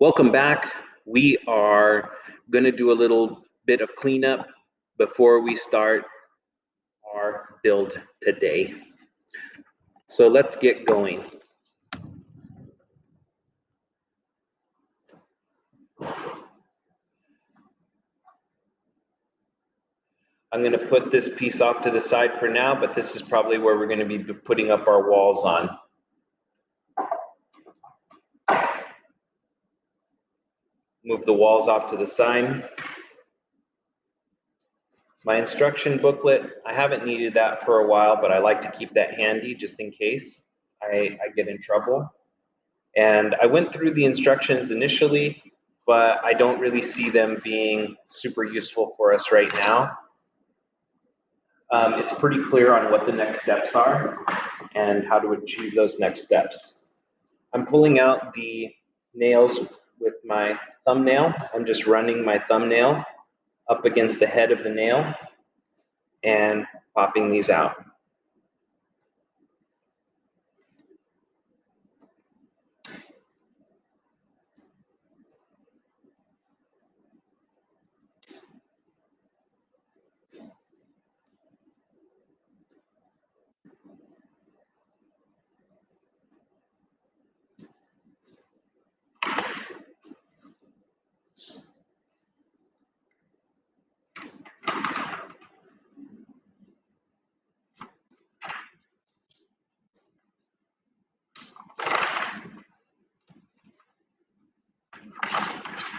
Welcome back. We are going to do a little bit of cleanup before we start our build today. So let's get going. I'm going to put this piece off to the side for now, but this is probably where we're going to be putting up our walls on. Move the walls off to the side. My instruction booklet, I haven't needed that for a while, but I like to keep that handy just in case I get in trouble. And I went through the instructions initially, but I don't really see them being super useful for us right now. It's pretty clear on what the next steps are and how to achieve those next steps. I'm pulling out the nails with my thumbnail. I'm just running my thumbnail up against the head of the nail and popping these out.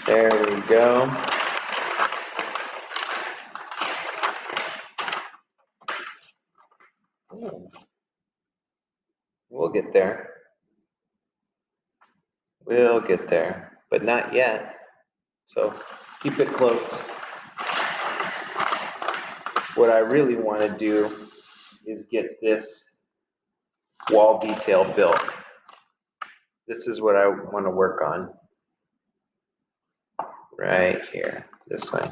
There we go. Oh. We'll get there. We'll get there, but not yet. So keep it close. What I really want to do is get this wall detail built. This is what I want to work on. Right here, this way.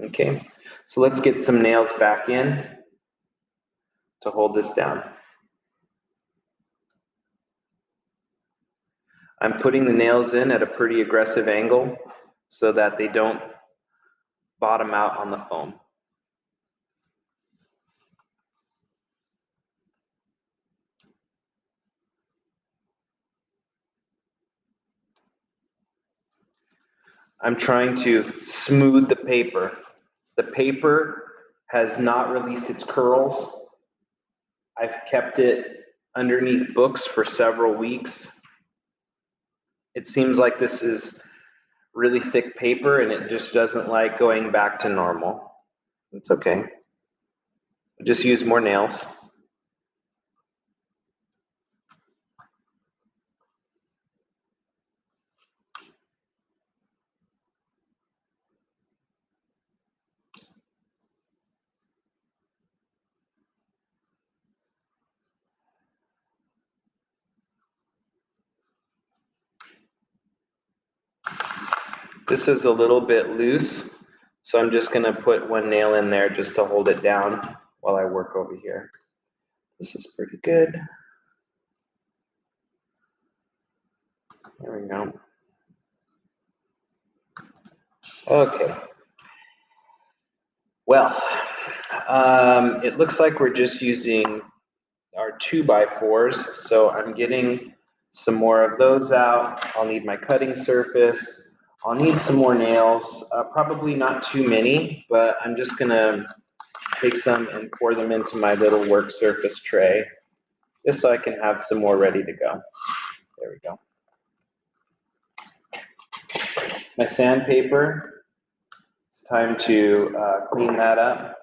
Okay, so let's get some nails back in to hold this down. I'm putting the nails in at a pretty aggressive angle so that they don't bottom out on the foam. I'm trying to smooth the paper. The paper has not released its curls. I've kept it underneath books for several weeks. It seems like this is really thick paper and it just doesn't like going back to normal. It's okay. Just use more nails. This is a little bit loose, so I'm just gonna put one nail in there just to hold it down while I work over here. This is pretty good. There we go. Okay. Well, it looks like we're just using our 2x4s, so I'm getting some more of those out. I'll need my cutting surface. I'll need some more nails, probably not too many, but I'm just gonna take some and pour them into my little work surface tray, just so I can have some more ready to go. There we go. My sandpaper, it's time to clean that up.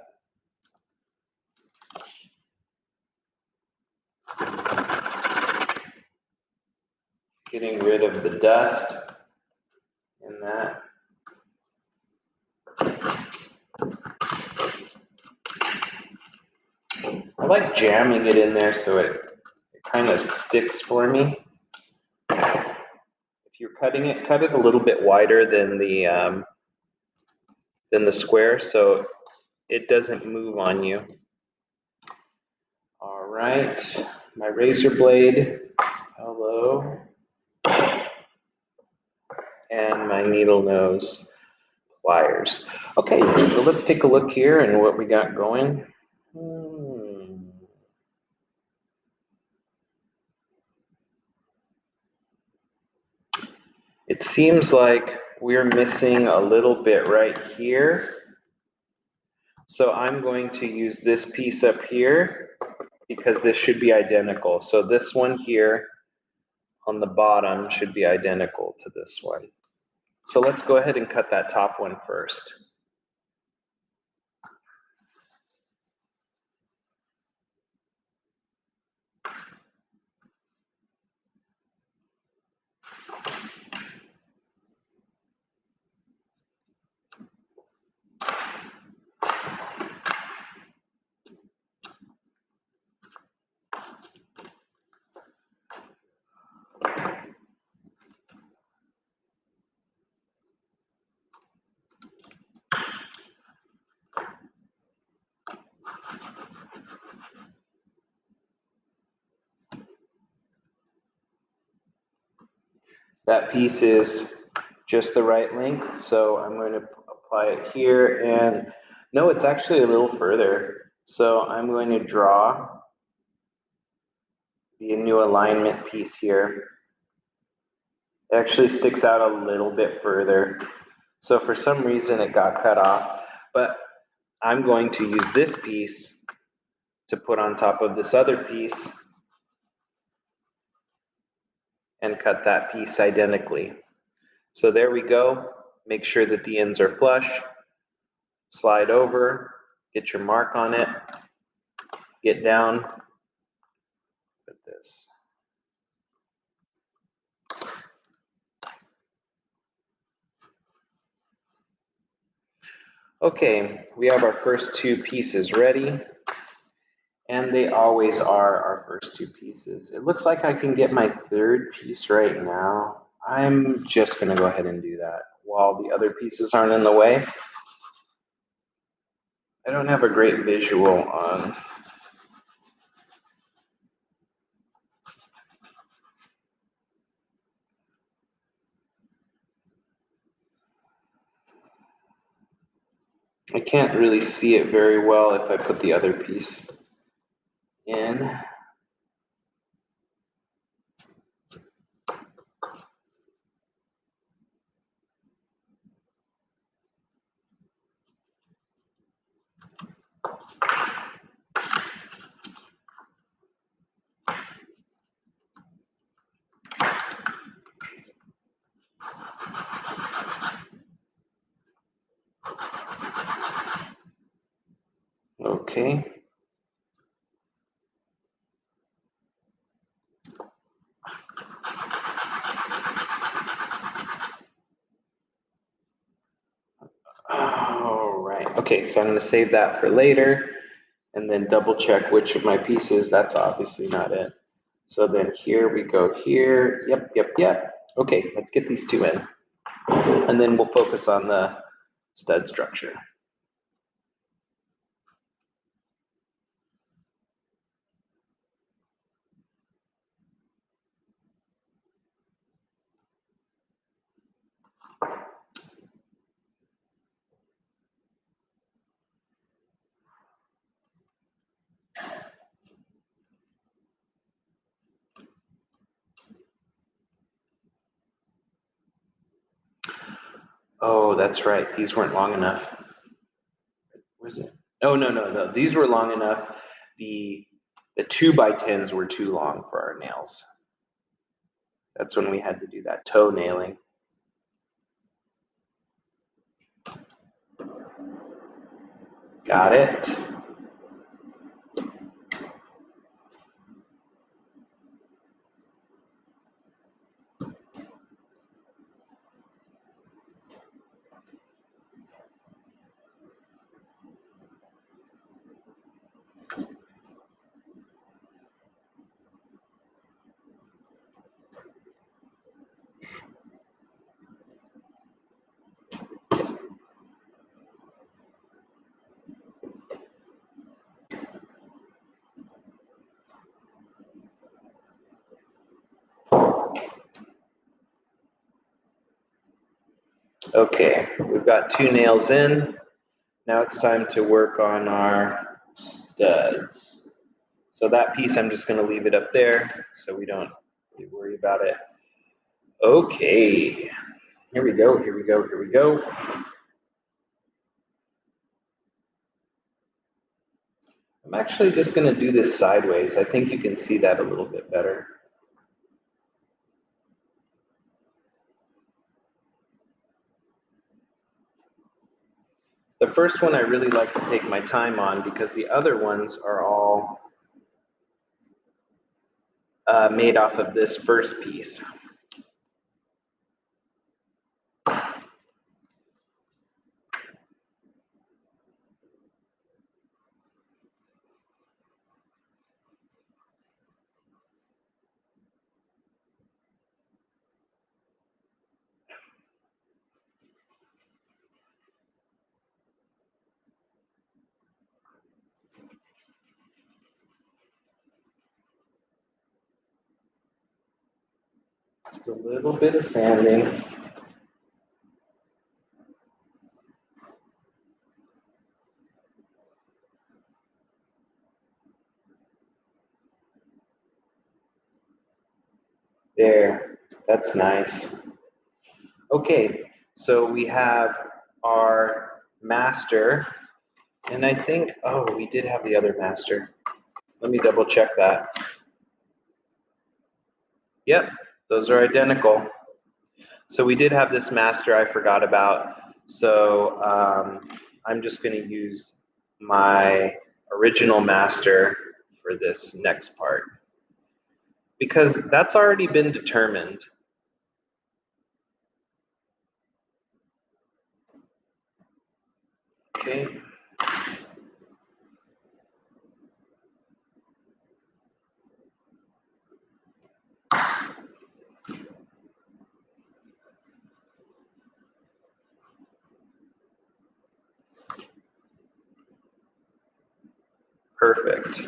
Getting rid of the dust in that. I like jamming it in there so it kind of sticks for me. If you're cutting it, cut it a little bit wider than the square so it doesn't move on you. All right, my razor blade. Hello. and my needle nose pliers. Okay, so let's take a look here and what we got going. It seems like we're missing a little bit right here. So I'm going to use this piece up here because this should be identical. So this one here on the bottom should be identical to this one. So let's go ahead and cut that top one first. That piece is just the right length, so I'm going to apply it here, and no, it's actually a little further. So I'm going to draw the new alignment piece here. It actually sticks out a little bit further. So for some reason it got cut off, but I'm going to use this piece to put on top of this other piece and cut that piece identically. So there we go. Make sure that the ends are flush. Slide over, get your mark on it, get down, put this. Okay, we have our first two pieces ready, and they always are our first two pieces. It looks like I can get my third piece right now. I'm just gonna go ahead and do that while the other pieces aren't in the way. I don't have a great visual on. I can't really see it very well if I put the other piece in. Okay. All right. Okay, so I'm going to save that for later and then double check which of my pieces. That's obviously not it. So then here we go here. Yep. Okay, let's get these two in. And then we'll focus on the stud structure. Oh, that's right. These weren't long enough. Where's it? Oh, no. These were long enough. The 2x10s were too long for our nails. That's when we had to do that toe nailing. Got it. Okay, we've got 2 nails in. Now it's time to work on our studs. So that piece, I'm just going to leave it up there so we don't really worry about it. Okay, here we go, here we go, here we go. I'm actually just going to do this sideways. I think you can see that a little bit better. The first one I really like to take my time on because the other ones are all made off of this first piece. Just a little bit of sanding. There, that's nice. Okay, so we have our master, and I think, oh, we did have the other master. Let me double check that. Yep, those are identical. So we did have this master I forgot about. So I'm just going to use my original master for this next part because that's already been determined. Okay. Perfect.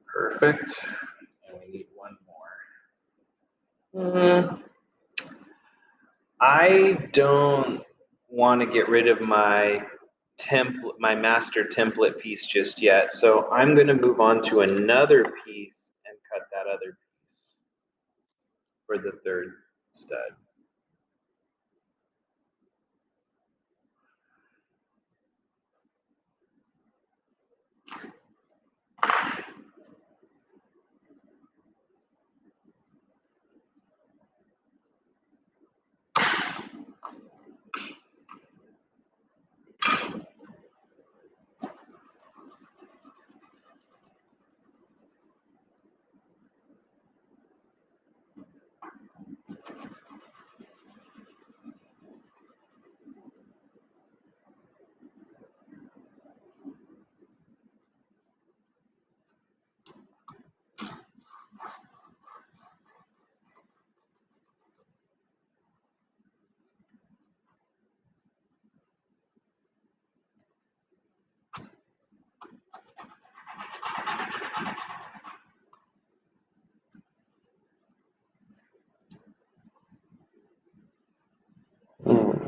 Perfect. And we need one more. I don't want to get rid of my template, my master template piece just yet. So I'm going to move on to another piece and cut that other piece for the third stud.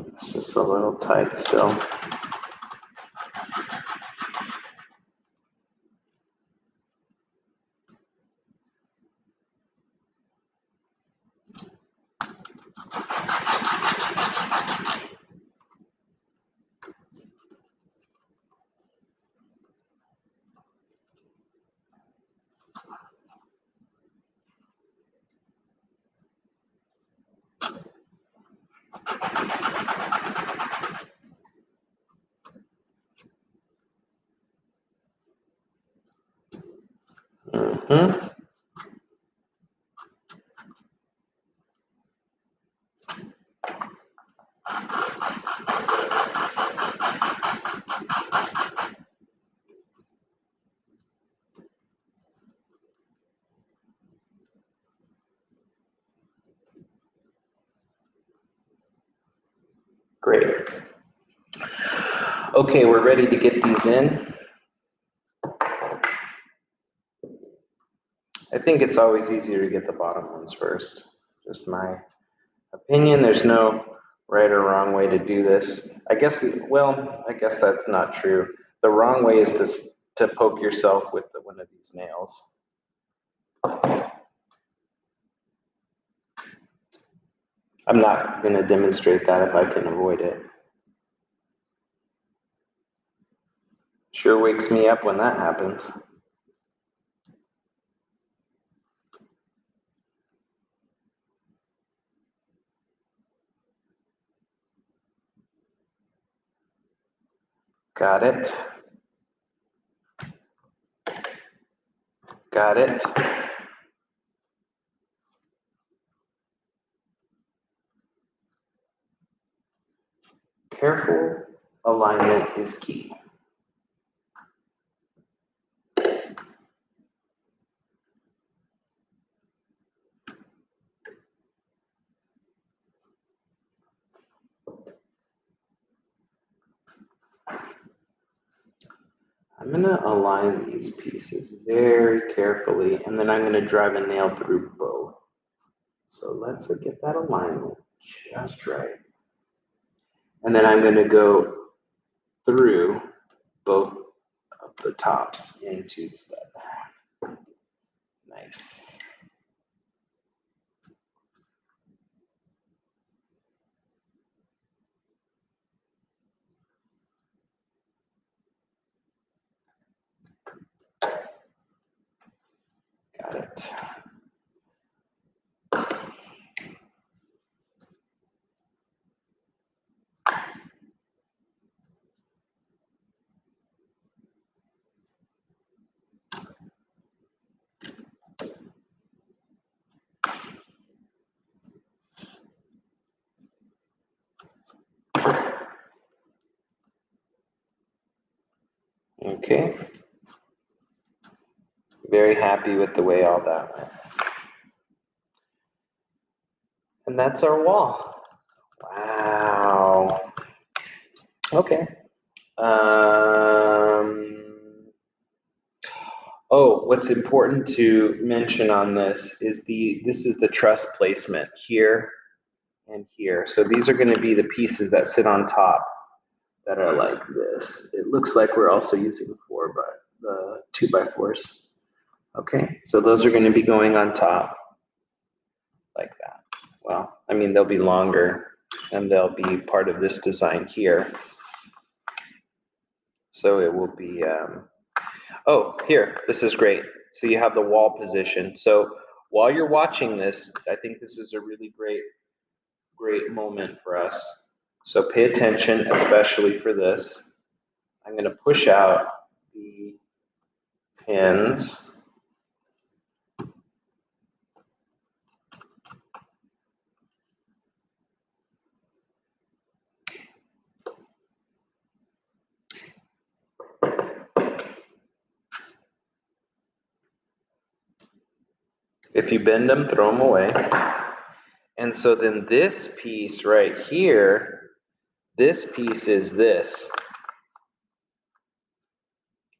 It's just a little tight still. Mm-hmm. Great. Okay, we're ready to get these in. I think it's always easier to get the bottom ones first. That's opinion, there's no right or wrong way to do this. I guess, well, I guess that's not true. The wrong way is to poke yourself with one of these nails. I'm not going to demonstrate that if I can avoid it. Sure wakes me up when that happens. Got it. Got it. Careful alignment is key. I'm going to align these pieces very carefully, and then I'm going to drive a nail through both. So let's get that alignment just right. And then I'm going to go through both of the tops into the stud. Nice. Got it. Okay. Very happy with the way all that went. And that's our wall. Wow. Okay. Oh, what's important to mention on this is this is the truss placement here and here. So these are going to be the pieces that sit on top that are like this. It looks like we're also using the 2x4s. Okay, so those are going to be going on top like that. Well, I mean, they'll be longer and they'll be part of this design here. So it will be, oh, here, this is great. So you have the wall position. So while you're watching this, I think this is a really great moment for us. So pay attention, especially for this. I'm going to push out the pins. If you bend them, throw them away. And so then this piece right here, this piece is this.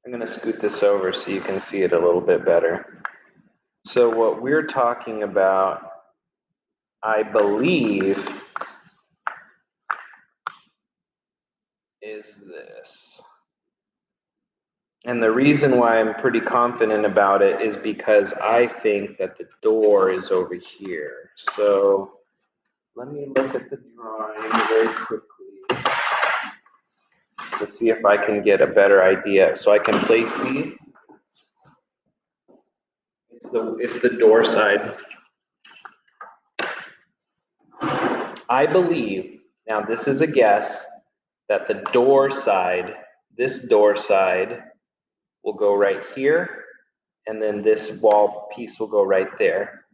I'm going to scoot this over so you can see it a little bit better. So what we're talking about, I believe, is this. And the reason why I'm pretty confident about it is because I think that the door is over here. So let me look at the drawing very quickly to see if I can get a better idea. So I can place these. It's the door side. I believe, now this is a guess, that the door side, this door side will go right here, and then this wall piece will go right there.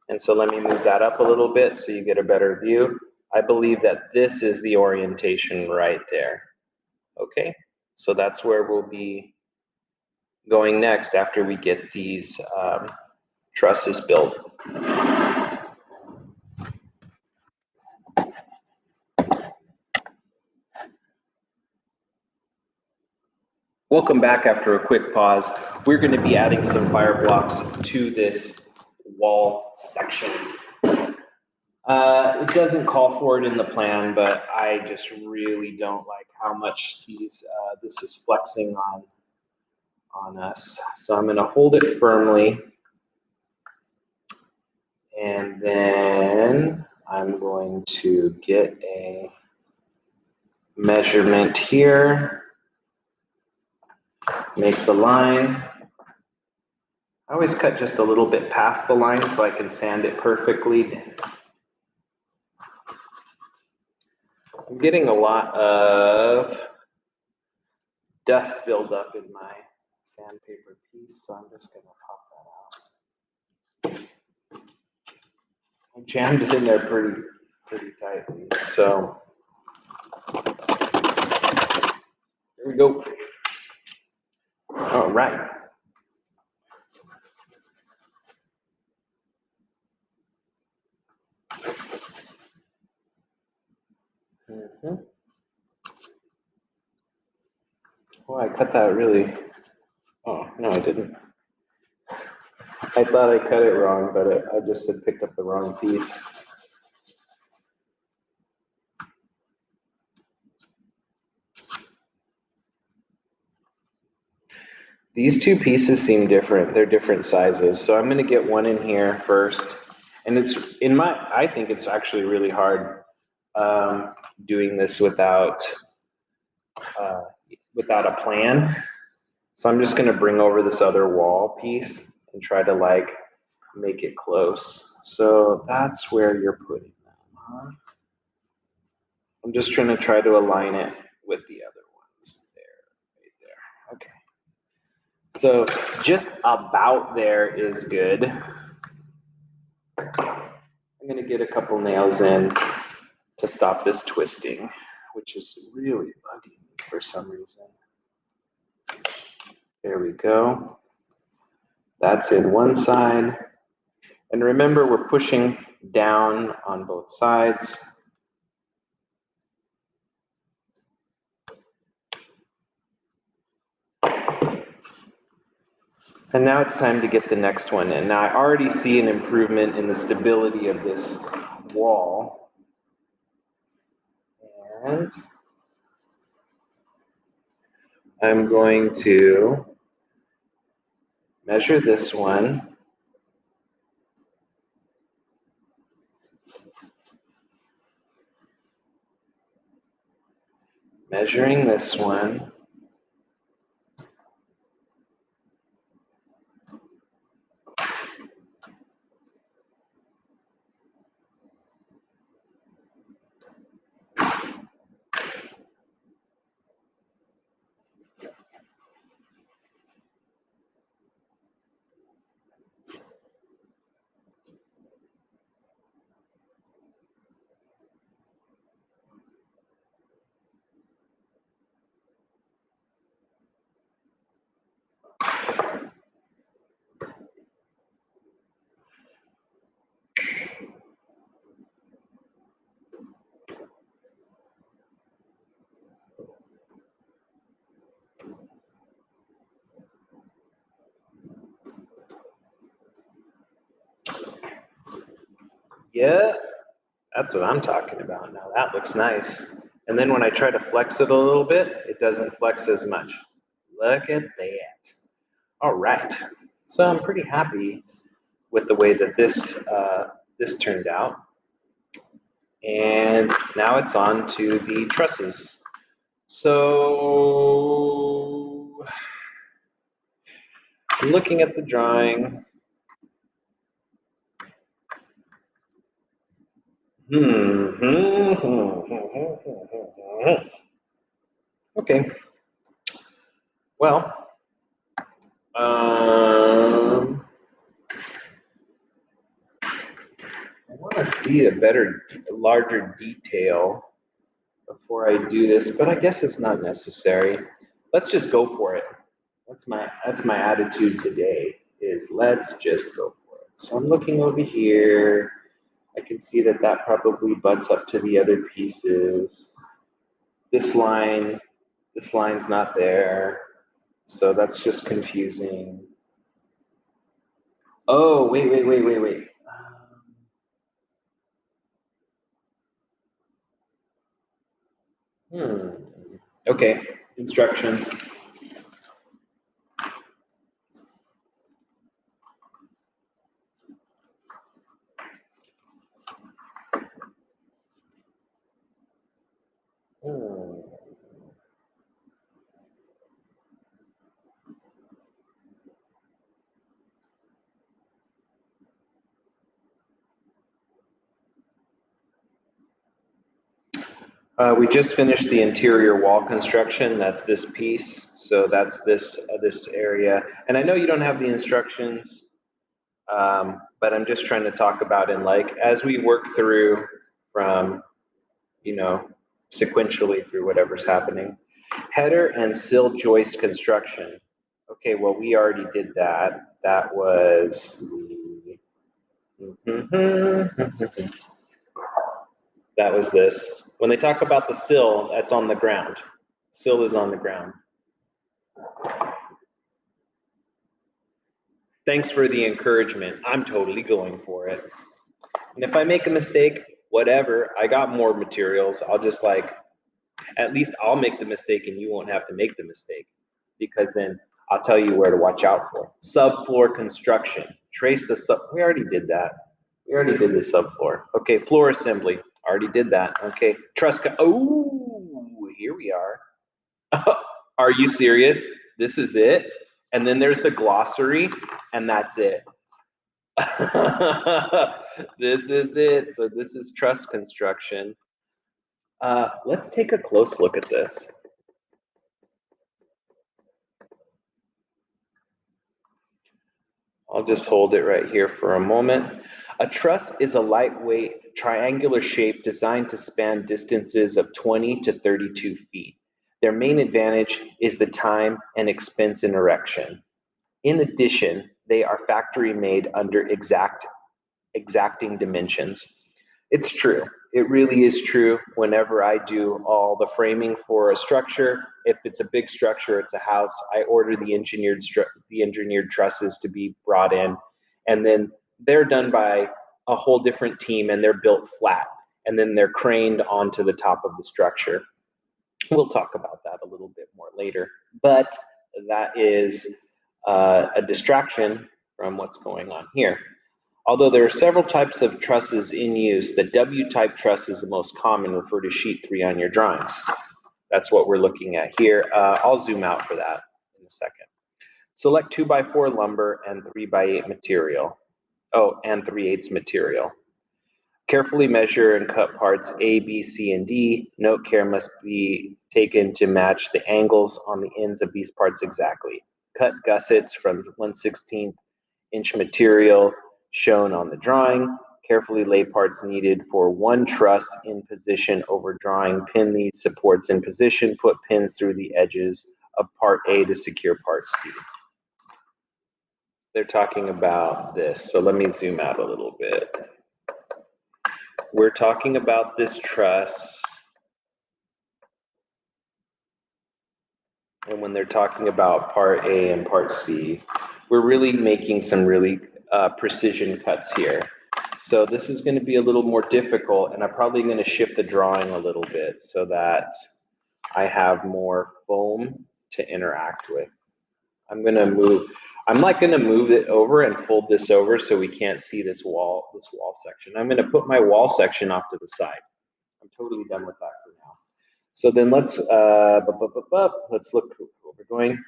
And so let me move that up a little bit so you get a better view. I believe that this is the orientation right there. Okay, so that's where we'll be going next after we get these trusses built. Welcome back after a quick pause. We're going to be adding some fire blocks to this wall section. It doesn't call for it in the plan, but I just really don't like how much this is flexing on us. So I'm gonna hold it firmly. And then I'm going to get a measurement here, make the line. I always cut just a little bit past the line so I can sand it perfectly. I'm getting a lot of dust buildup in my sandpaper piece, so I'm just gonna pop that out. I jammed it in there pretty tightly, so there we go. All right. Oh, I cut that really. Oh, no, I didn't. I thought I cut it wrong, but I just had picked up the wrong piece. These two pieces seem different. They're different sizes. So I'm gonna get one in here first. And I think it's actually really hard doing this without a plan. So I'm just gonna bring over this other wall piece and try to like make it close. So that's where you're putting them, huh? I'm just trying to align it with the other ones. There, right there. Okay. So just about there is good. I'm gonna get a couple nails in to stop this twisting, which is really bugging me for some reason. There we go. That's in one side. And remember, we're pushing down on both sides. And now it's time to get the next one in. Now I already see an improvement in the stability of this wall. And I'm going to measure this one. Measuring this one. Yeah, that's what I'm talking about. Now that looks nice. And then when I try to flex it a little bit, it doesn't flex as much. Look at that. All right. So I'm pretty happy with the way that this turned out. And now it's on to the trusses. So I'm looking at the drawing. Okay. Well, I want to see a larger detail before I do this, but I guess it's not necessary. Let's just go for it. That's my attitude today, is let's just go for it. So I'm looking over here. I can see that probably butts up to the other pieces. This line's not there. So that's just confusing. Oh, wait. Okay, instructions. We just finished the interior wall construction. That's this piece. So that's this area. And I know you don't have the instructions, but I'm just trying to talk about in like as we work through from, you know, sequentially through whatever's happening. Header and sill joist construction. Okay, well, we already did that. That was that was this. When they talk about the sill, that's on the ground. Sill is on the ground. Thanks for the encouragement. I'm totally going for it. And if I make a mistake, whatever, I got more materials. I'll just like, at least I'll make the mistake and you won't have to make the mistake because then I'll tell you where to watch out for. Subfloor construction. Trace the sub, we already did that. We already did the subfloor. Okay, floor assembly. Already did that. Okay, truss, oh, here we are. Are you serious? This is it? And then there's the glossary, and that's it. This is it. So this is truss construction. Let's take a close look at this. I'll just hold it right here for a moment. A truss is a lightweight triangular shape designed to span distances of 20 to 32 feet. Their main advantage is the time and expense in erection. In addition, they are factory made under exacting dimensions. It's true. It really is true. Whenever I do all the framing for a structure, if it's a big structure, it's a house, I order the engineered trusses to be brought in, and then they're done by a whole different team, and they're built flat, and then they're craned onto the top of the structure. We'll talk about that a little bit more later, but that is a distraction from what's going on here. Although there are several types of trusses in use, the W-type truss is the most common. Refer to sheet 3 on your drawings. That's what we're looking at here. I'll zoom out for that in a second. Select 2x4 lumber and 3x8 material. Oh, and 3/8 material. Carefully measure and cut parts A, B, C, and D. Note care must be taken to match the angles on the ends of these parts exactly. Cut gussets from 1/16 inch material shown on the drawing. Carefully lay parts needed for one truss in position over drawing. Pin these supports in position. Put pins through the edges of part A to secure part C. They're talking about this. So let me zoom out a little bit. We're talking about this truss. And when they're talking about part A and part C, we're really making some really precision cuts here. So this is going to be a little more difficult, and I'm probably going to shift the drawing a little bit so that I have more foam to interact with. I'm like going to move it over and fold this over so we can't see this wall section. I'm going to put my wall section off to the side. I'm totally done with that for now. So then let's look where we're going.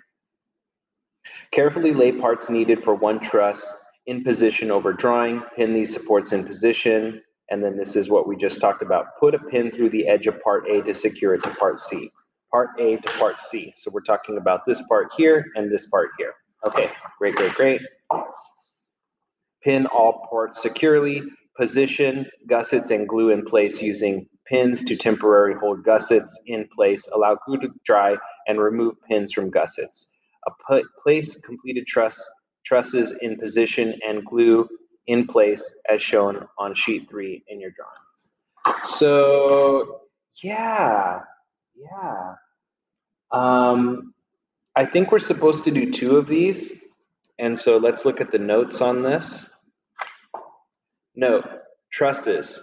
Carefully lay parts needed for one truss in position over drawing. Pin these supports in position. And then this is what we just talked about. Put a pin through the edge of part A to secure it to part C. Part A to part C. So we're talking about this part here and this part here. Okay, great, great, great. Pin all parts securely. Position gussets and glue in place using pins to temporarily hold gussets in place. Allow glue to dry and remove pins from gussets. Place completed trusses in position and glue in place as shown on sheet 3 in your drawings. So yeah. I think we're supposed to do 2 of these. And so let's look at the notes on this. Note, trusses.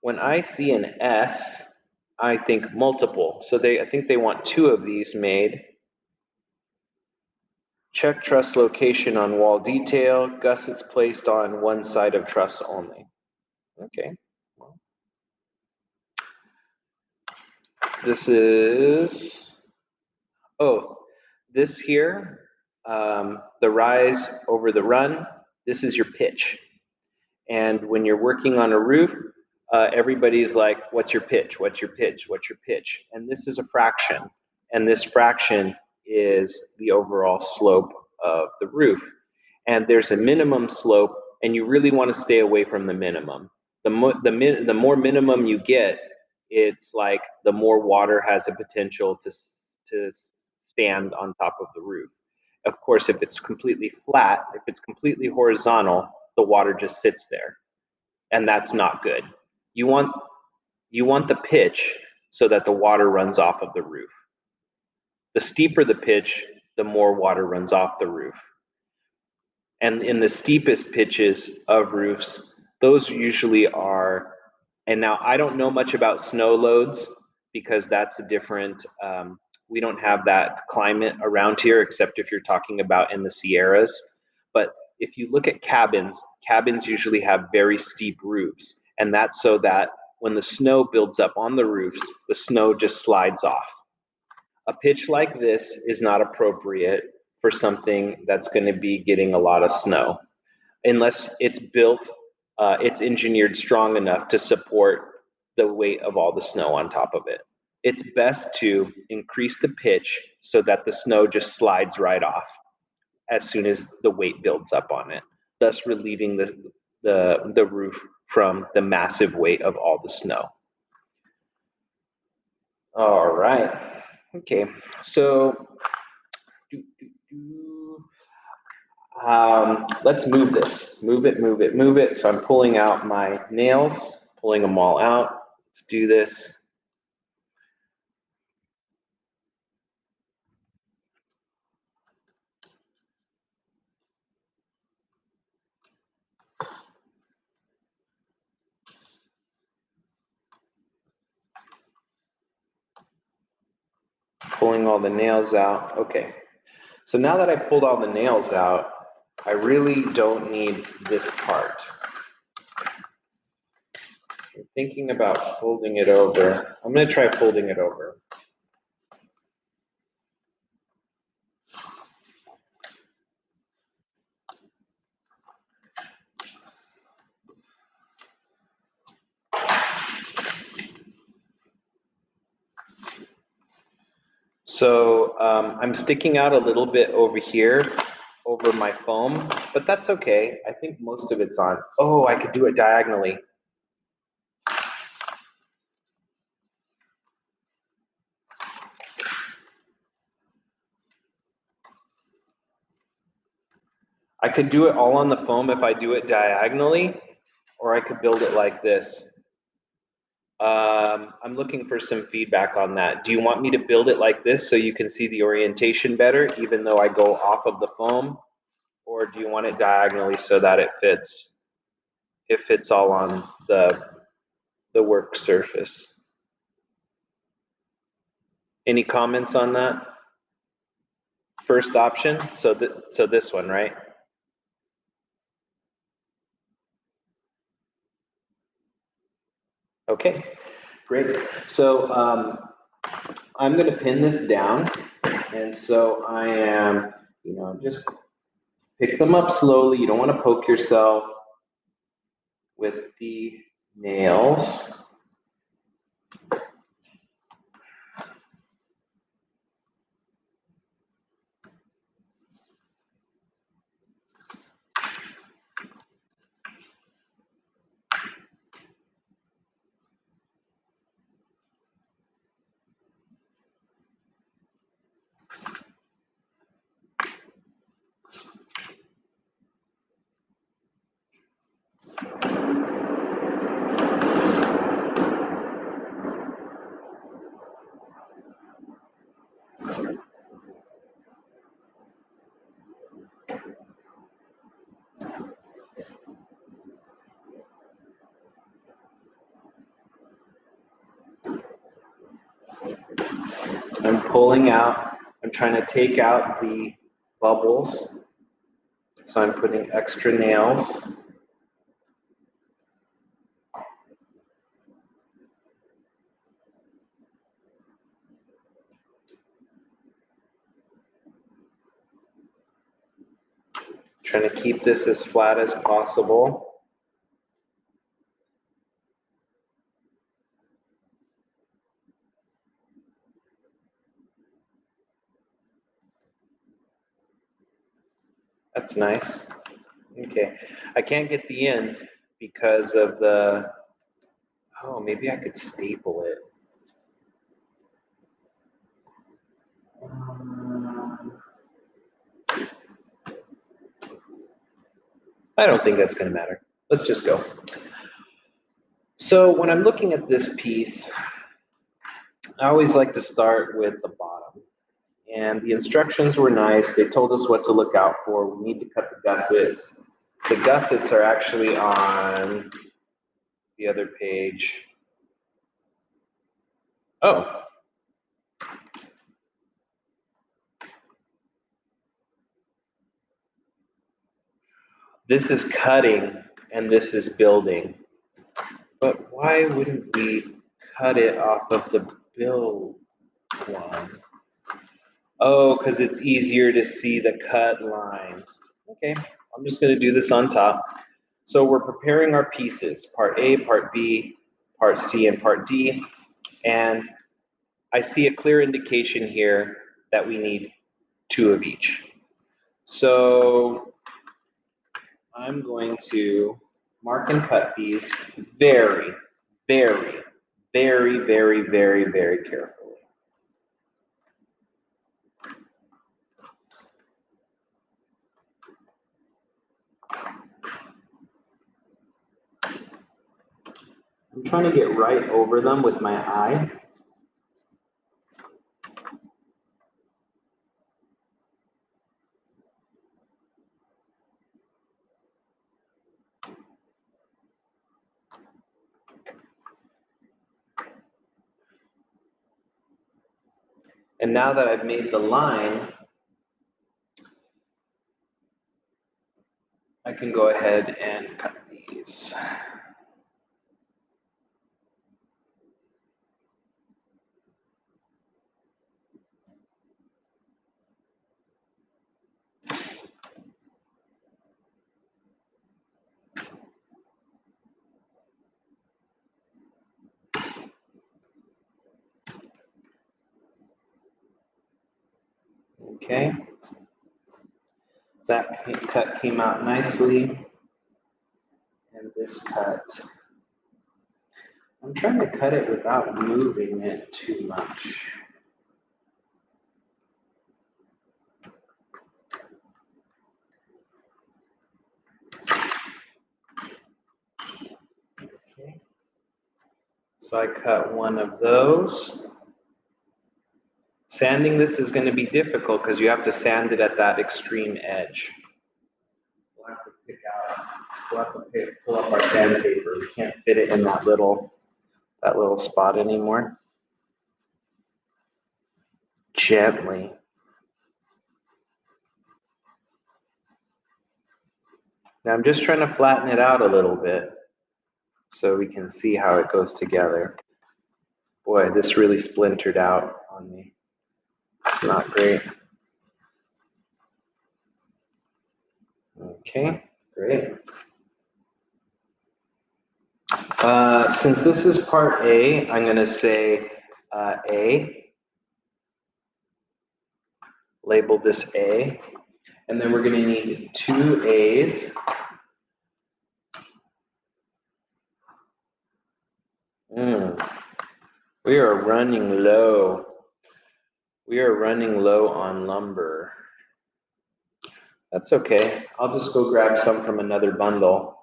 When I see an S, I think multiple. So I think they want 2 of these made. Check truss location on wall detail. Gussets placed on one side of truss only. Okay. Well, this is, this here, the rise over the run, this is your pitch. And when you're working on a roof, everybody's like, what's your pitch? What's your pitch? What's your pitch? And this is a fraction. And this fraction is the overall slope of the roof. And there's a minimum slope, and you really want to stay away from the minimum. The more minimum you get, it's like the more water has a potential to stand on top of the roof. Of course, if it's completely flat, if it's completely horizontal, the water just sits there, and that's not good. You want the pitch so that the water runs off of the roof. The steeper the pitch, the more water runs off the roof. And in the steepest pitches of roofs, those usually are, and now I don't know much about snow loads because that's a different, we don't have that climate around here except if you're talking about in the Sierras. But if you look at cabins, cabins usually have very steep roofs. And that's so that when the snow builds up on the roofs, the snow just slides off. A pitch like this is not appropriate for something that's going to be getting a lot of snow, unless it's built, it's engineered strong enough to support the weight of all the snow on top of it. It's best to increase the pitch so that the snow just slides right off as soon as the weight builds up on it, thus relieving the roof from the massive weight of all the snow. All right. Okay. So let's move this. Move it, move it, move it. So I'm pulling out my nails, pulling them all out. Let's do this. Pulling all the nails out. Okay. So now that I pulled all the nails out, I really don't need this part. I'm thinking about folding it over. I'm going to try folding it over. So I'm sticking out a little bit over here, over my foam, but that's okay. I think most of it's on. Oh, I could do it diagonally. I could do it all on the foam if I do it diagonally, or I could build it like this. I'm looking for some feedback on that. Do you want me to build it like this so you can see the orientation better, even though I go off of the foam? Or do you want it diagonally so that it fits? It fits all on the work surface. Any comments on that? First option, so this one, right? Okay, great. So I'm going to pin this down, and so I am, just pick them up slowly. You don't want to poke yourself with the nails. pulling out, I'm trying to take out the bubbles. So I'm putting extra nails. Trying to keep this as flat as possible. That's nice. Okay, I can't get the end because of the, oh, maybe I could staple it. I don't think that's going to matter. Let's just go. So when I'm looking at this piece, I always like to start with the bottom. And the instructions were nice. They told us what to look out for. We need to cut the gussets. The gussets are actually on the other page. Oh. This is cutting and this is building. But why wouldn't we cut it off of the build one? Oh, because it's easier to see the cut lines. Okay, I'm just going to do this on top. So we're preparing our pieces, part A, part B, part C, and part D. And I see a clear indication here that we need 2 of each. So I'm going to mark and cut these very, very, very, very, very, very carefully. I'm trying to get right over them with my eye. And now that I've made the line, I can go ahead and cut these. Okay. That cut came out nicely. And this cut, I'm trying to cut it without moving it too much. Okay. So I cut one of those. Sanding this is going to be difficult because you have to sand it at that extreme edge. We'll have to pull up our sandpaper. We can't fit it in that little spot anymore. Gently. Now I'm just trying to flatten it out a little bit so we can see how it goes together. Boy, this really splintered out on me. It's not great. Okay, great. Since this is part A, I'm going to say A. Label this A. And then we're going to need 2 A's. We are running low. We are running low on lumber. That's okay. I'll just go grab some from another bundle.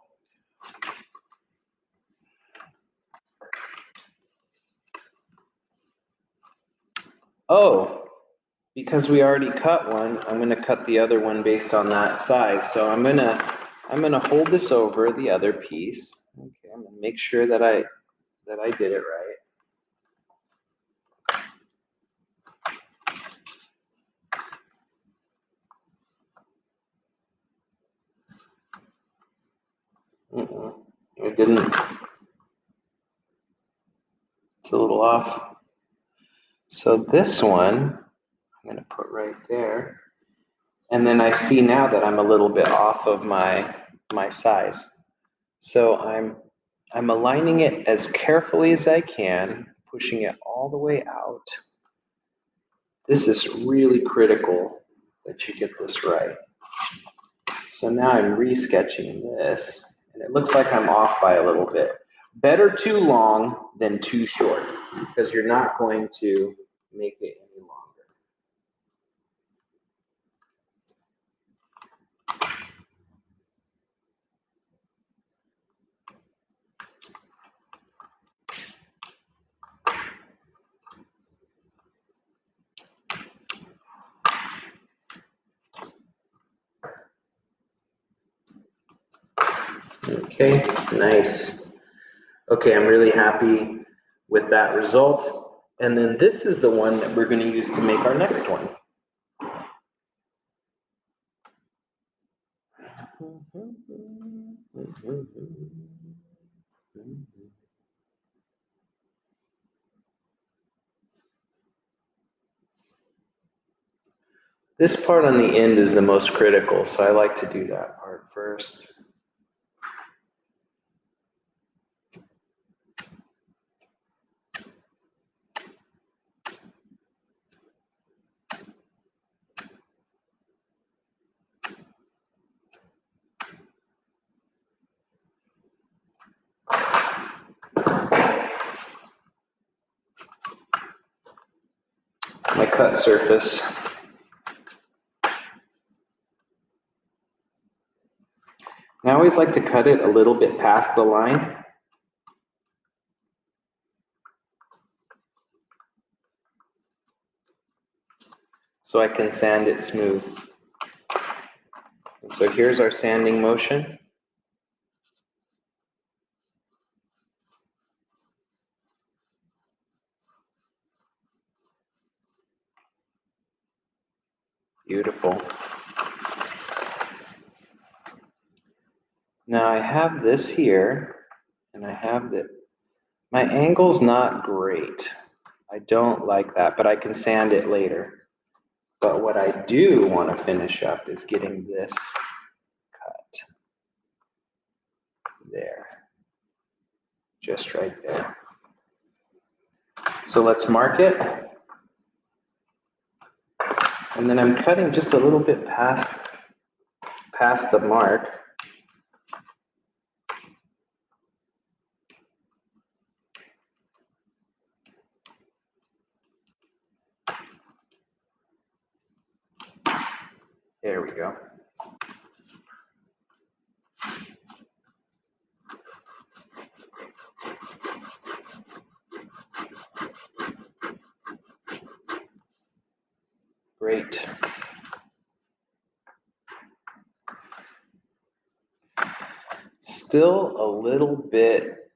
Oh, because we already cut one, I'm going to cut the other one based on that size. So I'm going to hold this over the other piece. Okay, I'm going to make sure that I did it right. It didn't. It's a little off. So this one, I'm going to put right there. And then I see now that I'm a little bit off of my size. So I'm aligning it as carefully as I can, pushing it all the way out. This is really critical that you get this right. So now I'm resketching this, and it looks like I'm off by a little bit. Better too long than too short, because you're not going to make it any longer. Okay, nice. Okay, I'm really happy with that result. And then this is the one that we're going to use to make our next one. This part on the end is the most critical, so I like to do that part first. My cut surface. I always like to cut it a little bit past the line. So I can sand it smooth. And so here's our sanding motion. Beautiful. Now I have this here, and I have that. My angle's not great. I don't like that, but I can sand it later. But what I do want to finish up is getting this cut there, just right there. So let's mark it. And then I'm cutting just a little bit past the mark. There we go. Great. Still a little bit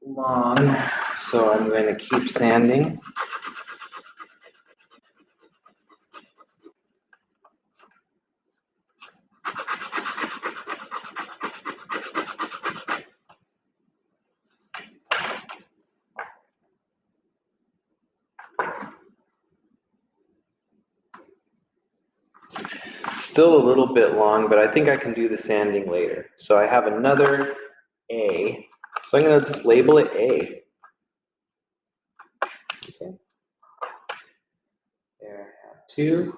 long, so I'm going to keep sanding. Still a little bit long, but I think I can do the sanding later. So I have another A. So I'm going to just label it A. Okay. There, I have 2.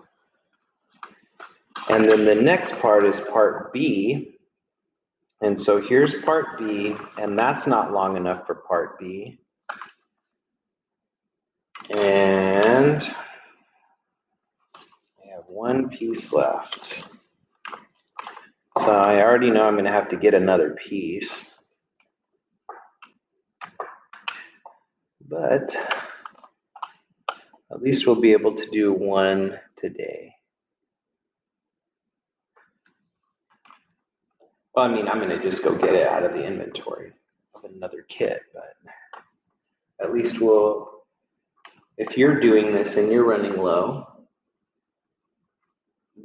And then the next part is part B. And so here's part B, and that's not long enough for part B. And I have 1 piece left. So I already know I'm going to have to get another piece. But at least we'll be able to do 1 today. Well, I mean, I'm going to just go get it out of the inventory of another kit, but at least we'll, if you're doing this and you're running low,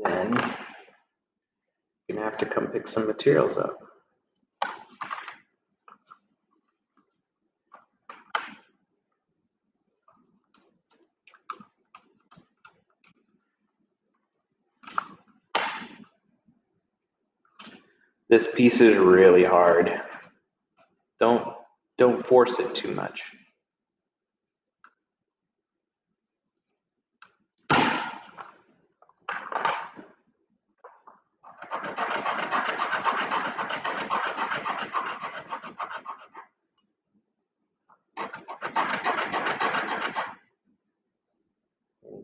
then you're going to have to come pick some materials up. This piece is really hard. Don't force it too much.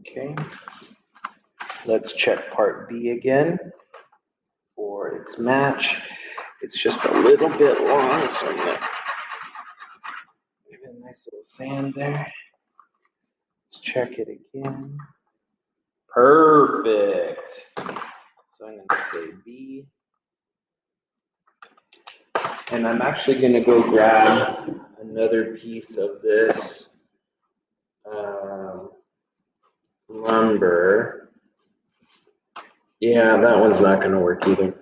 Okay, let's check part B again for its match. It's just a little bit long, so I'm gonna give it a nice little sand there. Let's check it again. Perfect. So I'm gonna say B. And I'm actually gonna go grab another piece of this lumber. Yeah, that one's not gonna work either.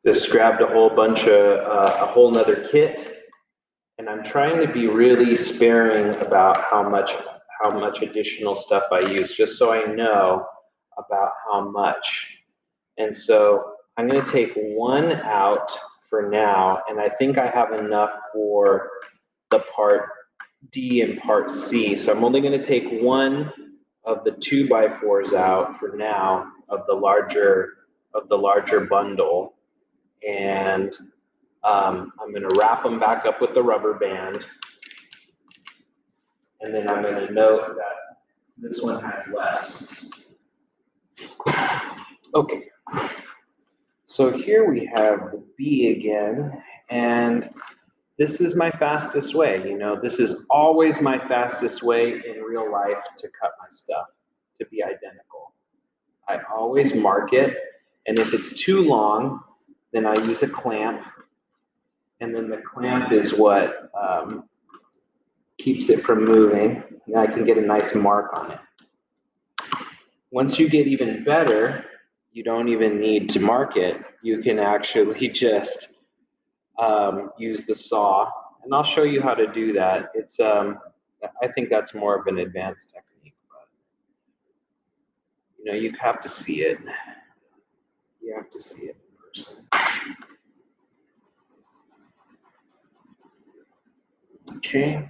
Just grabbed a whole bunch of, a whole nother kit, and I'm trying to be really sparing about how much additional stuff I use, just so I know about how much. And so I'm gonna take one out for now, and I think I have enough for the part D and part C. So I'm only gonna take one of the 2x4s out for now of the larger bundle. And I'm gonna wrap them back up with the rubber band. And then I'm gonna note that this one has less. Okay, so here we have the B again, and this is my fastest way. You know, this is always my fastest way in real life to cut my stuff, to be identical. I always mark it, and if it's too long, then I use a clamp, and then the clamp is what keeps it from moving, and I can get a nice mark on it. Once you get even better, you don't even need to mark it. You can actually just use the saw, and I'll show you how to do that. It's I think that's more of an advanced technique, but you know, you have to see it. You have to see it in person. Okay.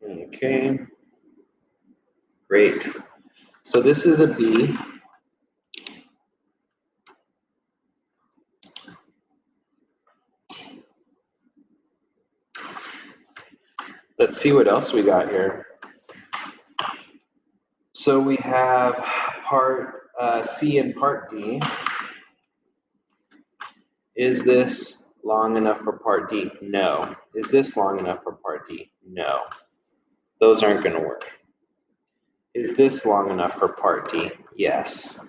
Okay. Great. So this is a B. Let's see what else we got here. So we have part C and part D. Is this long enough for part D? No. Is this long enough for part D? No. Those aren't going to work. Is this long enough for part D? Yes.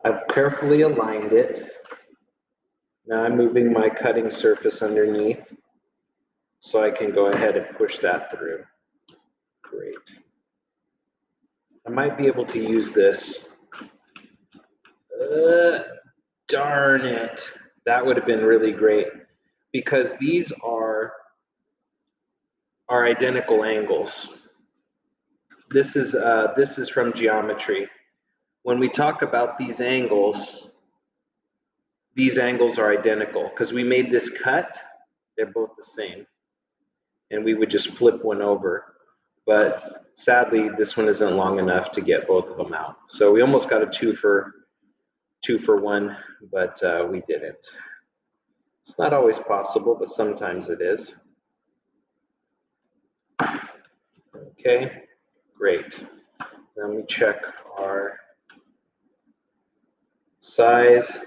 I've carefully aligned it. Now I'm moving my cutting surface underneath so I can go ahead and push that through. Great. I might be able to use this. Darn it. That would have been really great because these are identical angles. This is from geometry. When we talk about these angles are identical because we made this cut. They're both the same, and we would just flip one over. But sadly, this one isn't long enough to get both of them out. So we almost got a two for one, but we didn't. It's not always possible, but sometimes it is. Okay, great. Let me check our size.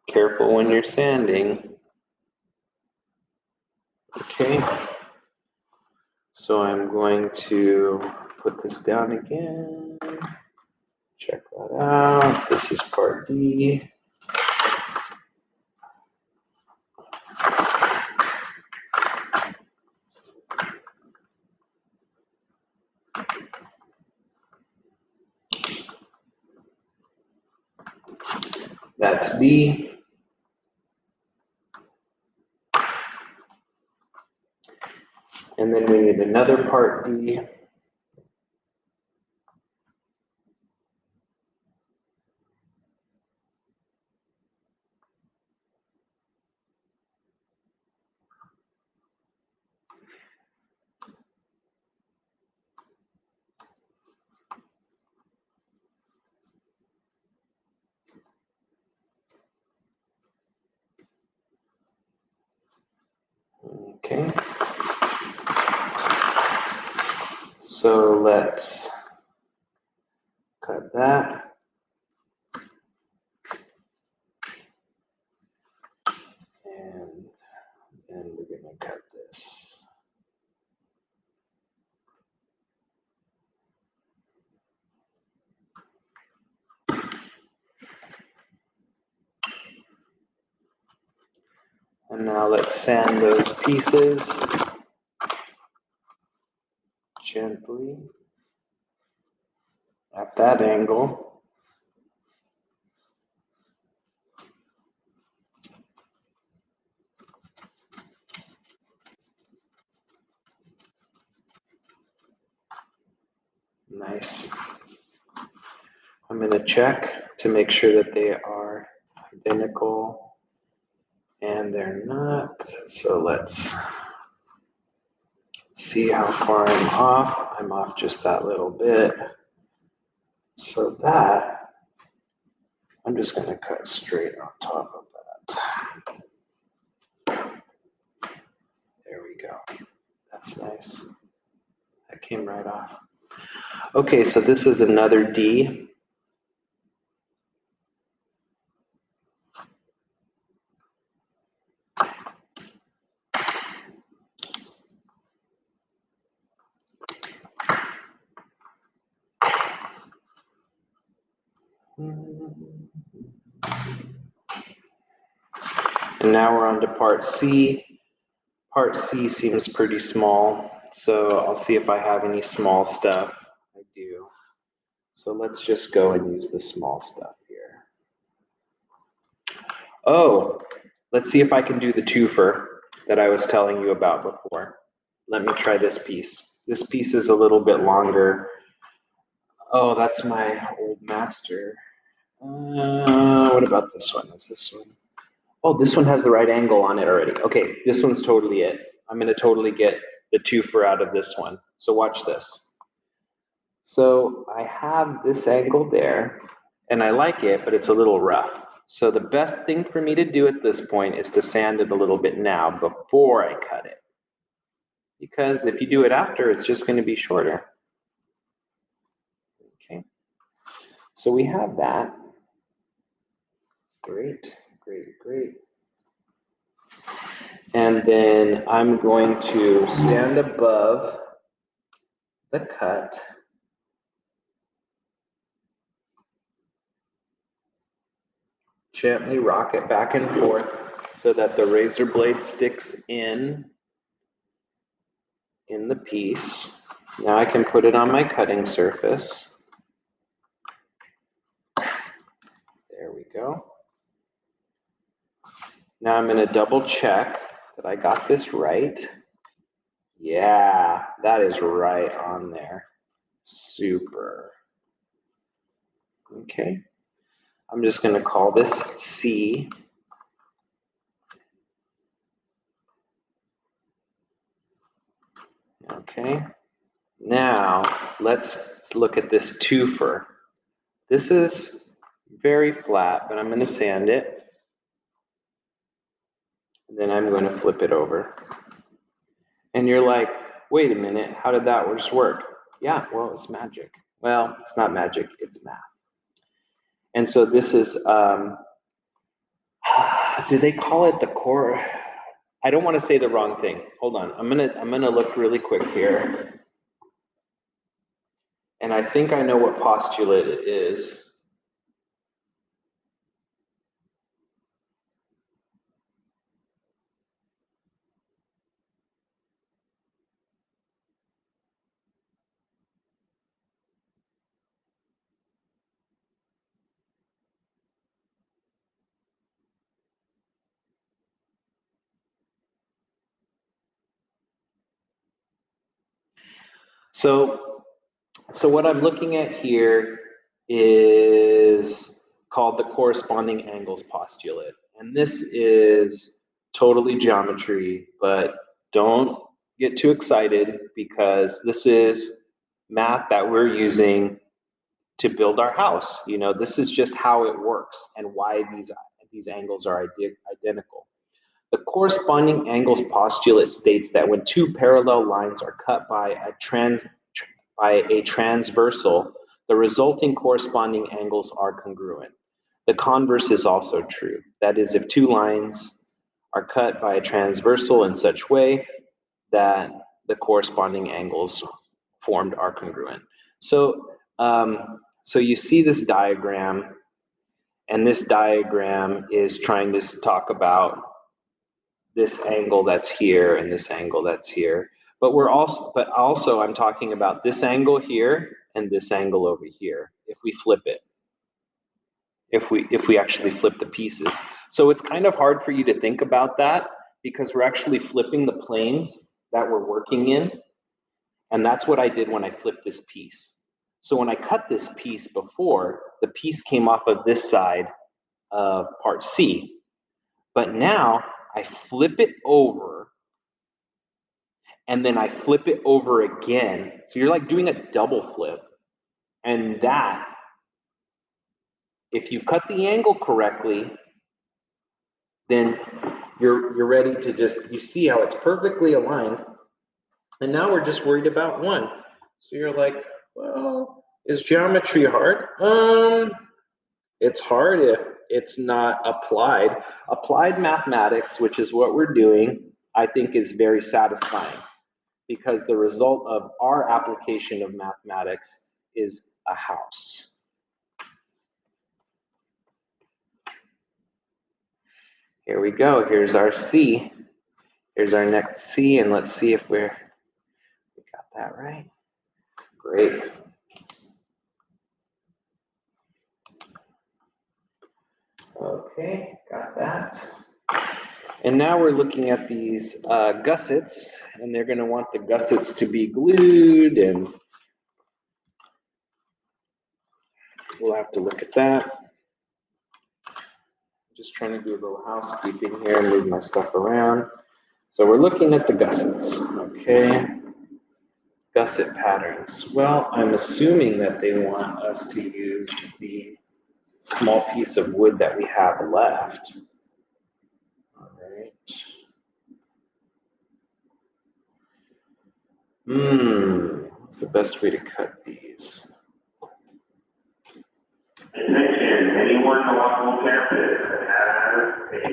Careful when you're sanding. Okay, so I'm going to put this down again. Check that out. This is part D. That's B. And then we need another part D. Okay. So let's cut that. And then we're going to cut this. And now let's sand those pieces gently at that angle. Nice. I'm going to check to make sure that they are identical, and they're not. So let's see how far I'm off. I'm off just that little bit. So that, I'm just going to cut straight on top of that. There we go. That's nice. That came right off. Okay, so this is another D. And now we're on to part C. Part C seems pretty small, so I'll see if I have any small stuff. I do. So let's just go and use the small stuff here. Oh, let's see if I can do the twofer that I was telling you about before. Let me try this piece. This piece is a little bit longer. Oh, that's my old master. What about this one? Is this one? Oh, this one has the right angle on it already. Okay, this one's totally it. I'm gonna totally get the twofer out of this one. So watch this. So I have this angle there, and I like it, but it's a little rough. So the best thing for me to do at this point is to sand it a little bit now before I cut it. Because if you do it after, it's just gonna be shorter. Okay, so we have that. Great, great, great. And then I'm going to stand above the cut. gently rock it back and forth so that the razor blade sticks in the piece. Now I can put it on my cutting surface. There we go. Now I'm going to double check that I got this right. Yeah, that is right on there. Super. Okay. I'm just going to call this C. Okay. Now let's look at this twofer. This is very flat, but I'm going to sand it. And then I'm going to flip it over. And you're like, wait a minute, how did that just work? Yeah, well, it's magic. Well, it's not magic, it's math. And so this is, do they call it the core? I don't want to say the wrong thing. Hold on, I'm gonna look really quick here. And I think I know what postulate it is. So what I'm looking at here is called the corresponding angles postulate. And this is totally geometry, but don't get too excited because this is math that we're using to build our house. You know, this is just how it works and why these angles are identical. The corresponding angles postulate states that when two parallel lines are cut by a transversal, the resulting corresponding angles are congruent. The converse is also true. That is, if two lines are cut by a transversal in such way that the corresponding angles formed are congruent. So you see this diagram, and this diagram is trying to talk about this angle that's here and this angle that's here. But also I'm talking about this angle here and this angle over here if we flip it. If we actually flip the pieces. So it's kind of hard for you to think about that because we're actually flipping the planes that we're working in. And that's what I did when I flipped this piece. So when I cut this piece before, the piece came off of this side of part C. But now I flip it over and then I flip it over again. So you're like doing a double flip. And that, if you cut the angle correctly, then you're ready to you see how it's perfectly aligned. And now we're just worried about one. So you're like, well, is geometry hard? It's hard if it's not applied. Applied mathematics, which is what we're doing, I think is very satisfying because the result of our application of mathematics is a house. Here we go. Here's our C. Here's our next C, and let's see if we got that right. Great. Okay, got that. And now we're looking at these gussets, and they're going to want the gussets to be glued, and we'll have to look at that. Just trying to do a little housekeeping here and move my stuff around. So we're looking at the gussets, okay? Gusset patterns. Well, I'm assuming that they want us to use the small piece of wood that we have left. All right. What's the best way to cut these? Attention, anyone on campus that has a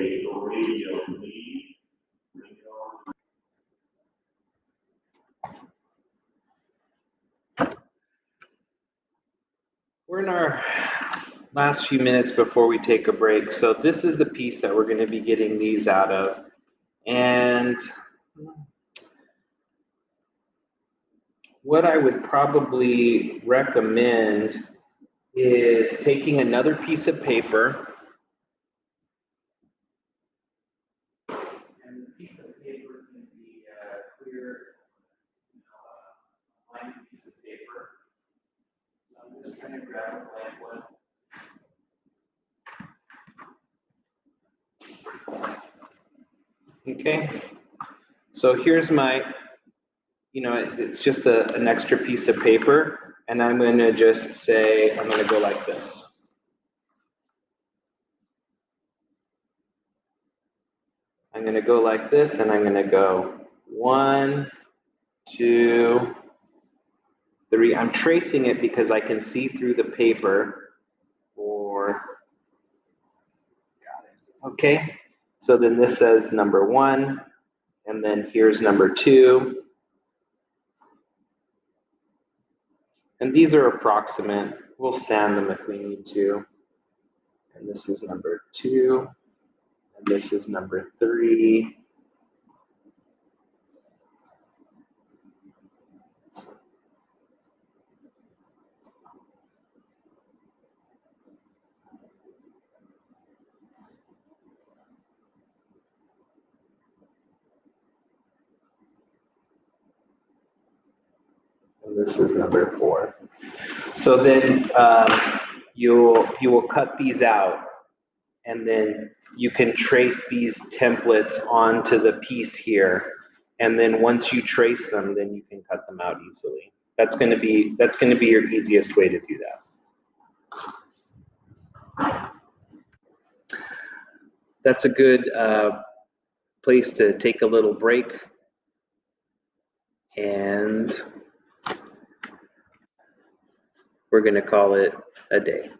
radio lead. We're in our last few minutes before we take a break. So this is the piece that we're going to be getting these out of. And what I would probably recommend is taking another piece of paper. And the piece of paper can be clear, blank piece of paper. So I'm just trying to grab a blank one. Okay, so here's my, it's just an extra piece of paper, and I'm going to just say, I'm going to go like this. I'm going to go like this, and I'm going to go 1, 2, 3. I'm tracing it because I can see through the paper. 4. Got it. Okay, so then this says number 1, and then here's number 2. And these are approximate. We'll sand them if we need to. And this is number 2. And this is number 3. And this is number 4. So then you will cut these out, and then you can trace these templates onto the piece here. And then once you trace them, then you can cut them out easily. That's going to be your easiest way to do that. That's a good place to take a little break, and we're going to call it a day.